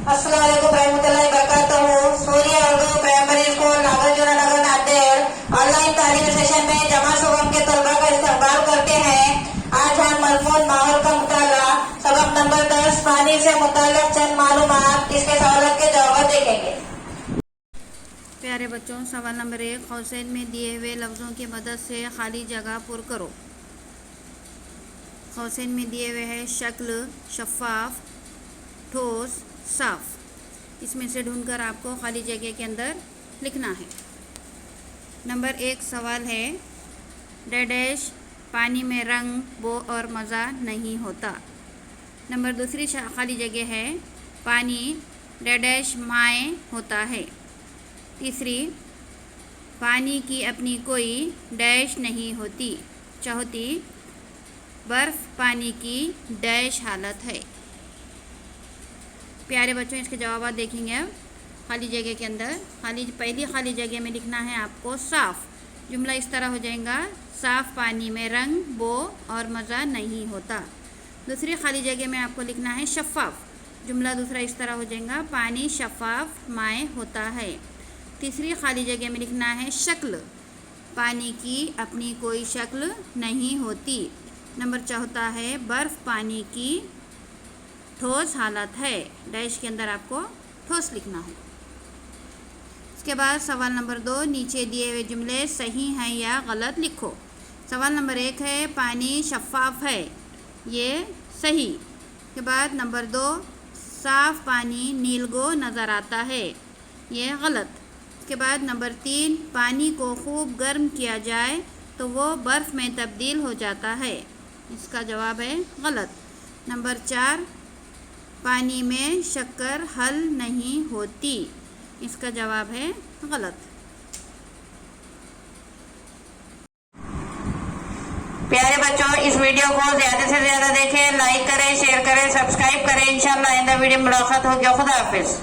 अस्सलाम वालेकुम रहमतुल्लाहि वबरकातुहू। सूर्य उर्दू प्राइमरी स्कूल नागार्जुन नगर नांदेड़ ऑनलाइन तालीमी सेशन में जमा शुबम के तलबा का इस्तकबाल करते हैं। आज हम मलफूज माहौल का मुताला सबक नंबर 10 पानी से मुताल्लिक़ चंद मालूमात, इसके सवालों के जवाब देखेंगे। प्यारे बच्चों, सवाल नंबर 1, कौसैन में दिए हुए लफ्ज़ों की मदद से खाली जगह पुर करो। कौसैन में दिए हुए है शक्ल, शफ़ाफ, ठोस, साफ। इसमें से ढूंढकर आपको खाली जगह के अंदर लिखना है। नंबर 1 सवाल है, डैश पानी में रंग, बो और मज़ा नहीं होता। नंबर दूसरी खाली जगह है, पानी डैश माए होता है। तीसरी, पानी की अपनी कोई डैश नहीं होती। चौथी, बर्फ़ पानी की डैश हालत है। प्यारे बच्चों, इसके जवाब देखेंगे अब खाली जगह के अंदर। पहली खाली जगह में लिखना है आपको साफ़। जुमला इस तरह हो जाएगा, साफ़ पानी में रंग, बो और मज़ा नहीं होता। दूसरी खाली जगह में आपको लिखना है शफ़ाफ। जुमला दूसरा इस तरह हो जाएगा, पानी शफ़ाफ माए होता है। तीसरी खाली जगह में लिखना है शक्ल, पानी की अपनी कोई शक्ल नहीं होती। नंबर चौथा है, बर्फ़ पानी की ठोस हालत है। डैश के अंदर आपको ठोस लिखना है। इसके बाद सवाल नंबर 2, नीचे दिए हुए जुमले सही हैं या गलत लिखो। सवाल नंबर 1 है, पानी शफ़ाफ है, ये सही। के बाद नंबर 2, साफ़ पानी नीलगो नज़र आता है, ये गलत। के बाद नंबर 3, पानी को खूब गर्म किया जाए तो वो बर्फ़ में तब्दील हो जाता है, इसका जवाब है गलत। नंबर 4, पानी में शक्कर हल नहीं होती, इसका जवाब है गलत। प्यारे बच्चों, इस वीडियो को ज्यादा से ज्यादा देखें, लाइक करें, शेयर करें, सब्सक्राइब करें। इंशाल्लाह आइंदा वीडियो में मुलाकात होगी। खुदा हाफिज।